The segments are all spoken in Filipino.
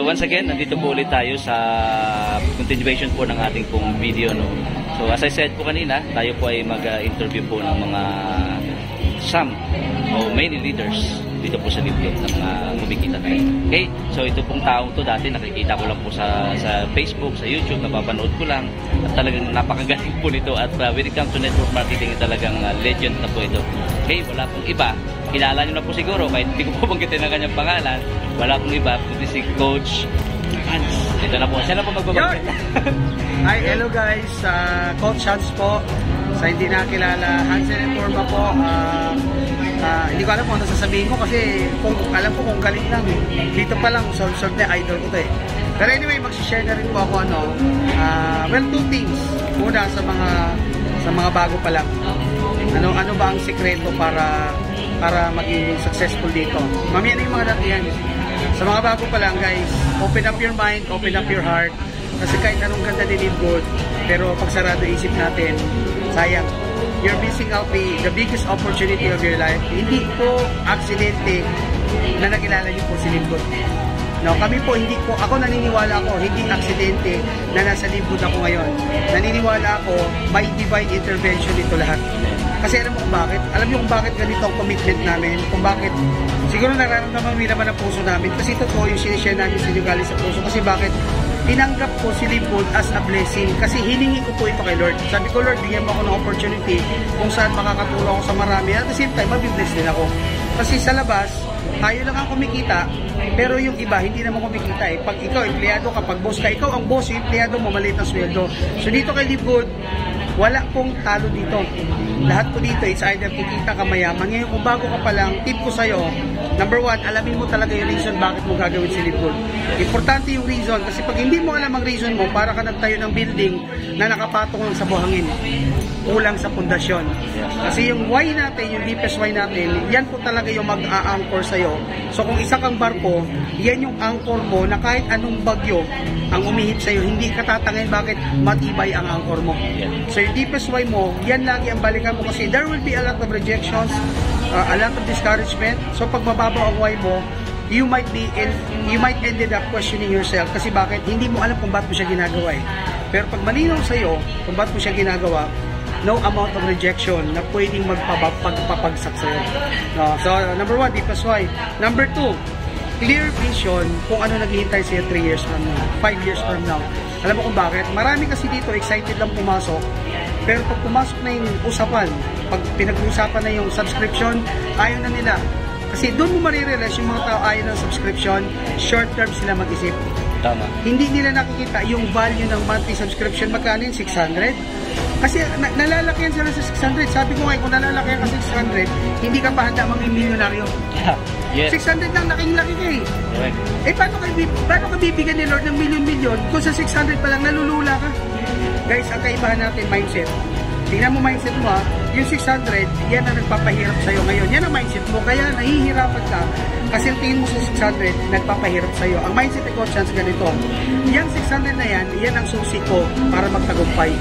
once again, nandito po ulit tayo sa continuation po ng ating pong video, no? So as I said po kanina, tayo po ay mag-interview po ng mga some o many leaders dito po sa Liblib ng mga kumikita tayo. Okay? So ito pong taong to dati nakikita ko lang po sa Facebook, sa YouTube, napapanood ko lang at talagang napakagaling po nito at when it comes to network marketing talagang legend na po ito. Okay? Wala pong iba. Kilala nyo na po siguro kahit hindi ko po banggitin ang kanyang pangalan. Wala pong iba kundi si Coach Hans. Ito na po. Siya na po magbabanggit. Hi, hello guys. Coach Hans po. Sa hindi nakilala, Hans and Informa po. Hindi ko alam kung ano sasabihin ko kasi alam ko kung galing lang. Dito pa lang, solve na idol ko to eh. Pero anyway, mag-share na rin po ako well, two things. Una, sa mga bago pa lang. Ano ba ang sikreto para maging successful dito? Mamaya na yung mga dati yan. Sa mga bago pa lang guys, open up your mind, open up your heart. Kasi kahit anong ganda din good, pero pag sarado isip natin, sayang. You're missing out the biggest opportunity of your life. Hindi po aksidente na nakilala niyo po si Libod. No, kami po ako naniniwala ako, hindi aksidente na nasa Libod ako ngayon. Naniniwala ako, may divine intervention dito lahat. Kasi alam mo kung bakit? Alam niyo kung bakit ganito ang commitment namin? Kung bakit? Siguro nararamdaman mo naman ang puso namin. Kasi totoo yung sinishare namin sa inyo galing sa puso. Kasi bakit? Tinanggap ko si Libod as a blessing. Kasi hiningi ko po ito kay Lord. Sabi ko, Lord, bigyan mo ako ng opportunity kung saan makakatulong ako sa marami. At the same time, mabibless din ako. Kasi sa labas, tayo lang ang kumikita, pero yung iba, hindi naman kumikita eh. Pag ikaw, empleyado ka, pag boss ka, ikaw ang boss, yung empleyado mo, maliit ang sweldo. So dito kay Libod, wala pong talo dito. Lahat po dito, it's either kikita ka mayaman. Ngayon, kung bago ka pa lang, tip ko sa'yo, number one, alamin mo talaga yung reason bakit mo gagawin si Libod. Importante yung reason, kasi pag hindi mo alam ang reason mo, para ka nagtayo ng building na nakapatong lang sa buhangin. Kulang sa pundasyon. Kasi yung why natin, yung deepest why natin, yan po talaga yung mag-a-anchor sa'yo. So kung isa kang barko, yan yung anchor mo na kahit anong bagyo ang umihip sa'yo, hindi ka tatangin bakit matibay ang anchor mo. So yung deepest why mo, yan lagi ang balikan mo kasi there will be a lot of rejections, a lot of discouragement. So pag mababa ang why mo, you might ended up questioning yourself kasi bakit hindi mo alam kung bakit mo siya ginagawa eh. Pero pag malinaw sa'yo kung bakit mo siya ginagawa, no amount of rejection na pwedeng magpapagsak sa'yo. No? So, number one, deepest why. Number two, clear vision kung ano naghihintay sa'yo 3 years from now, 5 years from now. Alam mo kung bakit? Marami kasi dito excited lang pumasok, pero pag pumasok na yung usapan, pag pinag-uusapan na yung subscription, ayaw na nila. Kasi doon mo marirealize yung mga tao ayaw ng subscription, short term sila mag-isip. Tama. Hindi nila nakikita yung value ng monthly subscription. Magkano yung 600? Kasi nalalaki yan sila sa 600. Sabi ko nga, kung nalalaki yan sa 600, hindi ka pa handa maging milyonaryo. Yes. 600 lang, naking-laki ka eh. Eh, paano ka bibigyan ni Lord ng milyon-milyon kung sa 600 pa lang nalulula ka? Guys, ang kaibahan natin, mindset. Tingnan mo mindset mo ha, yung 600, yan ang nagpapahirap sa'yo ngayon. Yan ang mindset mo, kaya nahihirapan ka kasi tingin mo sa 600, nagpapahirap sa'yo. Ang mindset ni Coach Hans ganito, yung 600 na yan ang susi ko para magtagumpay.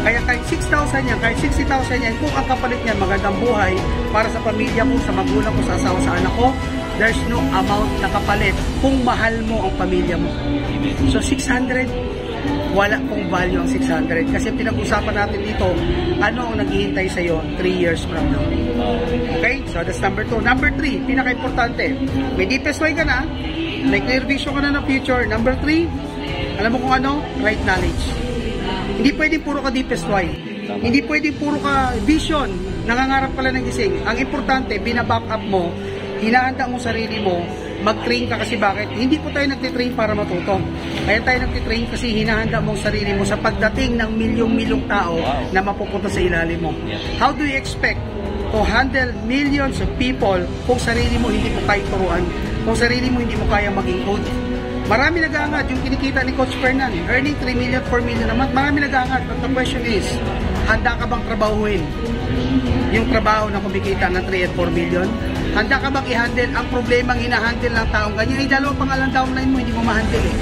Kaya kahit 6,000 yan, kahit 60,000 yan, kung ang kapalit niyan magandang buhay para sa pamilya mo, sa magulang ko, sa asawa, sa anak ko, there's no amount na kapalit kung mahal mo ang pamilya mo. So 600, wala pong value ang 600 kasi pinag-usapan natin dito ano ang naghihintay sa'yo 3 years from now. Okay? So that's number 2. Number 3, pinaka-importante, may deepest why ka na, may clear vision ka na ng future. Number 3, alam mo kung ano? Right knowledge. Hindi pwedeng puro ka deepest why. Hindi pwedeng puro ka vision, nangangarap pala ng gising. Ang importante, binaback up mo, hinahanda mo sarili mo, mag-train ka kasi bakit? Hindi po tayo nagtitrain para matuto. Kaya tayo nagtitrain kasi hinahanda mo sarili mo sa pagdating ng milyong-milyong tao na mapupunta sa ilalim mo. How do you expect to handle millions of people kung sarili mo hindi mo kaya turuan? Kung sarili mo hindi mo kaya maging coach? Marami nag-aangat yung kinikita ni Coach Fernan, earning 3 million, 4 million naman. Marami nag-aangat. But the question is, handa ka bang trabahuin yung trabaho na kumikita ng 3 at 4 million? Handa ka bang i-handle ang problemang hinahandle ng taong ganyan? Ay, dalawa pang alang downline mo, hindi mo ma-handle eh.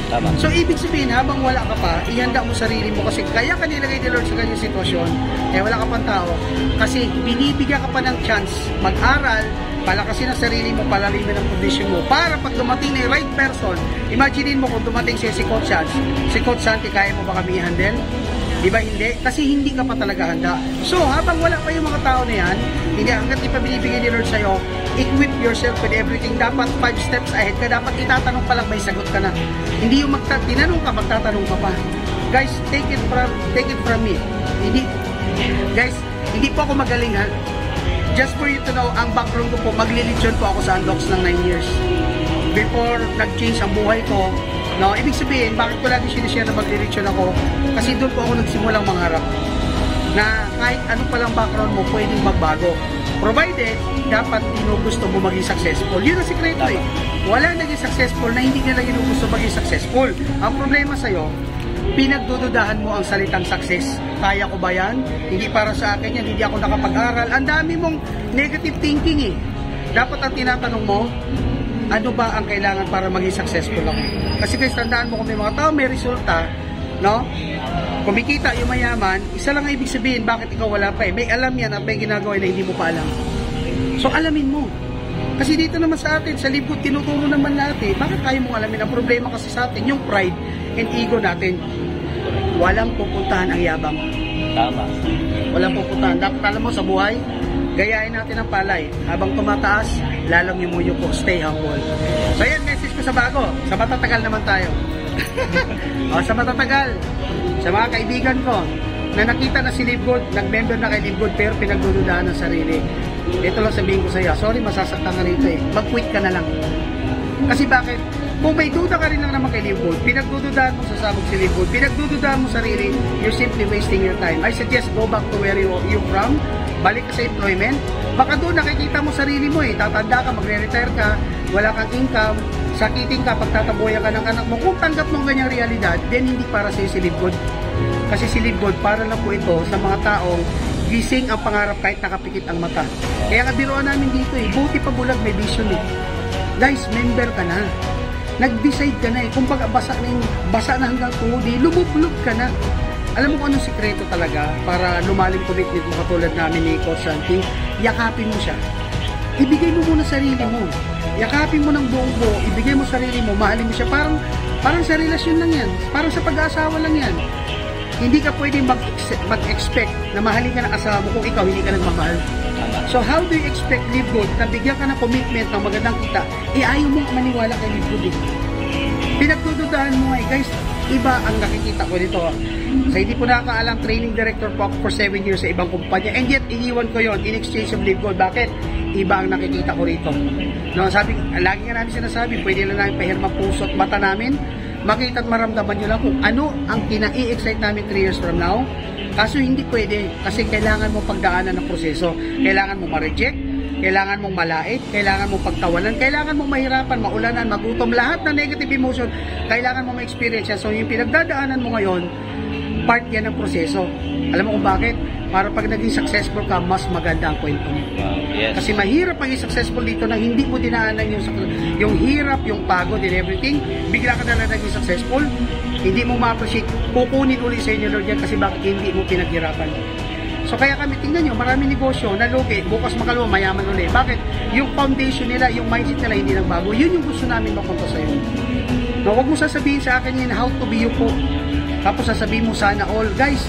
Tama. So, ibig sabihin, habang wala ka pa, ihanda mo sarili mo kasi kaya ka nilagay ni Lord sa ganyang sitwasyon, eh wala ka pang tao. Kasi binibigyan ka pa ng chance mag-aral, palakasin ang sarili mo, palalimin ang kondisyon mo, para pag dumating na yung right person, imaginein mo kung dumating si Coach Chance, si Coach Santi, kaya mo ba kami i-handle? Diba hindi? Kasi hindi ka pa talaga handa. So, habang wala pa yung mga tao na yan, hindi, hanggat ipabibigay ni Lord sa'yo, equip yourself with everything. Dapat 5 steps ahead ka. Dapat itatanong pa lang, may sagot ka na. Hindi yung tinanong ka, magtatanong ka pa. Guys, take it from me. Guys, hindi po ako magaling, ha. Just for you to know, ang background ko po, maglilitsyon po ako sa Unlocks ng 9 years. Before nag-change ang buhay ko, no, ibig sabihin, bakit ko lagi sinishare na maglilitsyon ako? Kasi doon po ako nagsimulang mangarap na kahit ano palang background mo, pwedeng magbago. Provided, dapat ginugusto mo maging successful. Yun ang sikreto eh. Wala naging successful na hindi nila ginugusto maging successful. Ang problema sa'yo, pinagdududahan mo ang salitang success. Kaya ko ba yan? Hindi para sa akin yan, hindi ako nakapag-aral. Ang dami mong negative thinking eh. Dapat ang tinatanong mo, ano ba ang kailangan para maging successful ako? Kasi guys, tandaan mo kung may mga tao may resulta, no? Kumikita yung mayaman, isa lang ang ibig sabihin, bakit ikaw wala pa eh? May alam yan at may ginagawa na hindi mo pa alam. So alamin mo. Kasi dito naman sa atin, sa libot, tinuturo naman natin, bakit kaya mong alamin? Ang problema kasi sa atin, yung pride and ego natin. Walang pupuntahan ang yabang. Tama. Walang pupuntahan. Dapat alam mo sa buhay, gayahin natin ang palay. Habang tumataas, lalong yumuyo ko. Stay humble. So yan, message ko sa bago. Sa matatagal naman tayo. O, sa matatagal. Sa mga kaibigan ko, na nakita na si Live Good, nag-member na kay Live Good, pero pinagdududahan ng sarili. Ito lang sabihin ko sa iyo. Sorry, masasaktan ka rito eh. Mag-quit ka na lang. Kasi bakit? Kung may duda ka rin lang naman kay Live Good, pinagdududahan mo sa sabog si Live Good, pinagdududahan mo sarili, you're simply wasting your time. I suggest go back to where you from, balik ka sa employment, baka doon nakikita mo sarili mo eh, tatanda ka, magre-retire ka, wala kang income, sakitin ka, pagtataboyan ka ng anak mo. Kung tanggap mong ganyang realidad, then hindi para sa'yo si Live Good. Kasi si Live Good, para lang po ito sa mga taong gising ang pangarap kahit nakapikit ang mata. Kaya nga biruan namin dito eh, buti pa bulag may vision eh. Guys, member ka na. Nag-decide ka na eh. Kung baga basa na hanggang tuhod eh, lumublob ka na. Alam mo kung anong sikreto talaga para lumalim commitment mo katulad namin ni Coach Santi? Yakapin mo siya. Ibigay mo muna sarili mo. Yakapin mo ng buong buo. Ibigay mo sarili mo. Mahalin mo siya. Parang sa relasyon lang yan. Parang sa pag-aasawa lang yan. Hindi ka pwedeng mag-expect na mahalin ka ng asawa mo kung ikaw hindi ka nagmamahal. So how do you expect Live Good na bigyan ka ng commitment ng magandang kita? Ayaw mong maniwala kay Live Good eh. Pinagdududahan mo guys, iba ang nakikita ko dito. Sa hindi po nakakaalam, training director po ako for 7 years sa ibang kumpanya, and yet iniwan ko yon in exchange of Live Good. Bakit? Iba ang nakikita ko rito. No, lagi nga namin sinasabi, pwede lang namin pahirma puso at mata namin, makita at maramdaman nyo lang kung ano ang kina-i-excite namin 3 years from now. Kaso hindi pwede, kasi kailangan mo pagdaanan ng proseso. Kailangan mo ma-reject, kailangan mong malait, kailangan mong pagtawanan, kailangan mong mahirapan, maulanan, magutom, lahat ng negative emotion, kailangan mong ma-experience yan. So yung pinagdadaanan mo ngayon, part yan ng proseso. Alam mo kung bakit? Para pag naging successful ka, mas maganda ang kwento mo. Yes. Kasi mahirap maging successful dito na hindi mo dinaanan yung hirap, yung pagod and everything. Bigla ka na lang naging successful, hindi mo ma-appreciate. Kukunin ulit sa inyo Lord yan kasi bakit hindi mo pinaghirapan. So kaya kami, tingnan nyo, marami negosyo na lugi, bukas makaluwa, mayaman ulit. Bakit? Yung foundation nila, yung mindset nila hindi nagbago. Yun yung gusto namin mapunta sa iyo. No, huwag mo sasabihin sa akin yun, how to be you po. Tapos sasabihin mo sana all. Guys,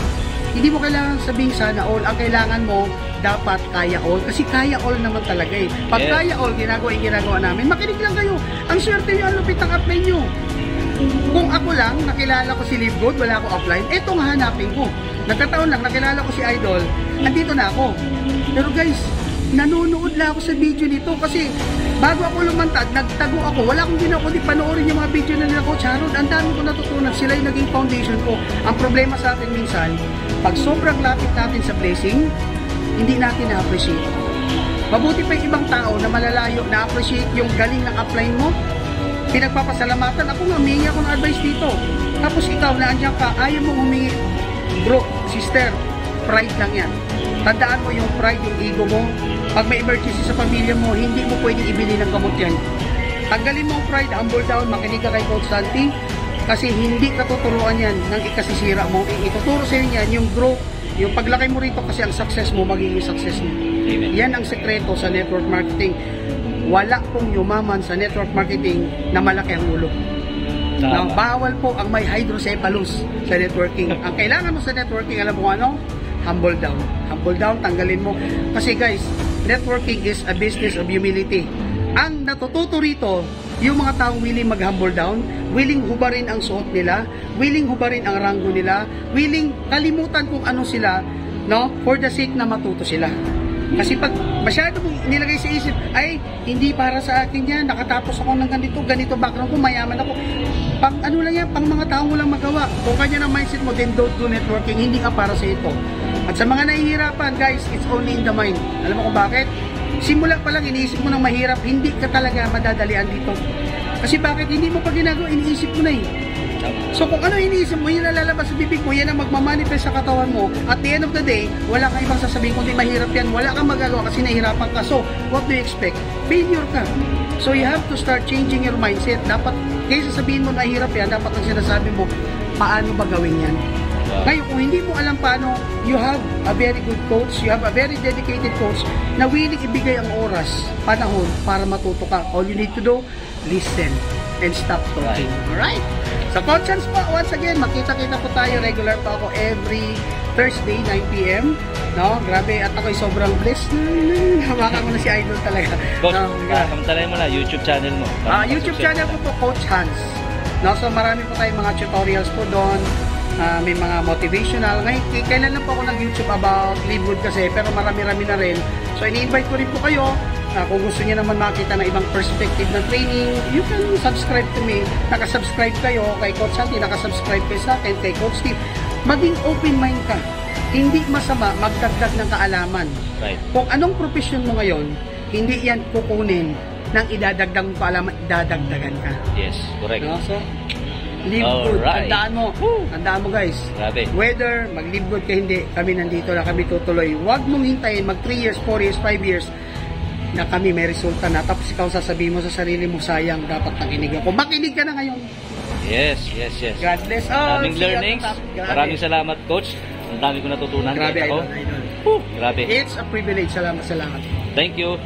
hindi mo kailangan sabihin sana all. Ang kailangan mo, dapat kaya all. Kasi kaya all naman talaga eh. Pag kaya all, ginagawa namin, makinig lang kayo. Ang swerte nyo, ang lupit ang upline nyo. Kung ako lang, nakilala ko si Live Good, wala ako offline, eto nga hanapin ko. Nagkataon lang, nakilala ko si Idol, andito na ako. Pero guys, nanonood lang ako sa video nito kasi bago ako lumantad, nagtago ako. Wala akong ginawa kundi panoorin yung mga video na nila Coach Harold. Ang dami ko natutunan. Sila yung naging foundation ko. Ang problema sa atin minsan, pag sobrang lapit natin sa blessing, hindi natin na-appreciate. Mabuti pa yung ibang tao na malalayo, na-appreciate yung galing ng upline mo. Pinagpapasalamatan. Ako nga, humingi ako ng advice dito. Tapos ikaw, naandyan ka, ayaw mo humingi. Bro, sister, pride lang yan. Tandaan mo yung pride, yung ego mo. Pag may emergency sa pamilya mo, hindi mo pwedeng ibili ng gamot yan. Tanggalin mo ang pride, humble down, makinig ka kay Coach Santi. Kasi hindi ka tuturuan yan ng ikasisira mo. Ituturo sa inyo yan yung growth Yung paglaki mo rito kasi ang success mo, magiging success mo. Amen. Yan ang sekreto sa network marketing. Wala pong yumaman sa network marketing na malaki ang ulo. Tama. Bawal po ang may hydrocephalus sa networking. Ang kailangan mo sa networking, alam mo ano? Humble down. Humble down, tanggalin mo. Kasi guys, networking is a business of humility. Ang natututo rito, yung mga taong willing mag-humble down, willing hubarin ang suot nila, willing hubarin ang ranggo nila, willing kalimutan kung ano sila, no? For the sake na matuto sila. Kasi pag masyado mong nilagay sa isip, ay, hindi para sa akin yan, nakatapos ako ng ganito background ko, mayaman ako. Pang ano lang yan, pang mga taong walang magawa. Kung kanya ng mindset mo, then don't do networking, hindi ka para sa ito. At sa mga nahihirapan, guys, it's only in the mind. Alam mo kung bakit? Simula pa lang, iniisip mo ng mahirap, hindi ka talaga madadalian dito. Kasi bakit? Hindi mo pa ginagawa, iniisip mo na eh. So kung ano iniisip mo, yun ang lalabas sa bibig mo, yan ang magmamanifest sa katawan mo. At the end of the day, wala kang ibang sasabihin kundi mahirap yan, wala kang magagawa kasi nahihirapan ka. So, what do you expect? Failure ka. So you have to start changing your mindset. Dapat, kaysa sabihin mo mahirap yan, dapat ang sinasabi mo, paano ba gawin yan? Ngayon, kung hindi mo alam paano, you have a very good coach, you have a very dedicated coach na willing ibigay ang oras, panahon, para matuto ka. All you need to do, listen and stop talking. Alright? Sa Coach Hans po, once again, makita-kita po tayo. Regular po ako every Thursday, 9 PM. No? Grabe, at ako'y sobrang blessed. Hawakan mo na si Idol talaga. Coach, kamtalayan mo na, YouTube channel mo. YouTube channel ko po, Coach Hans. No? So, marami po tayong mga tutorials po doon. May mga motivational. Ngayon, kailan lang po ako nag-YouTube about Livewood kasi, pero marami-rami na rin. So, ini-invite ko rin po kayo. Kung gusto niyo naman makita na ibang perspective na training, you can subscribe to me. Nakasubscribe kayo kay Coach Santi, nakasubscribe kayo sa akin, kay Coach Steve. Maging open mind ka. Hindi masama magdagdag ng kaalaman. Right. Kung anong profession mo ngayon, hindi yan kukunin ng idadagdag mo kaalaman, dadagdagan ka. Yes, correct. No? So, live good. Alright. Tandaan mo guys. Grabe. Whether mag-live good ka hindi, kami nandito na, kami tutuloy. Huwag mong hintayin mag 3 years, 4 years, 5 years na kami may resulta na, tapos ikaw sasabihin mo sa sarili mo, sayang, dapat nakinig ako. Makinig ka na ngayon. Yes. God bless all. Daming learnings. Maraming salamat, Coach. Ang dami ko natutunan. Grabe, Idol. Idol. Grabe. It's a privilege. Salamat. Thank you.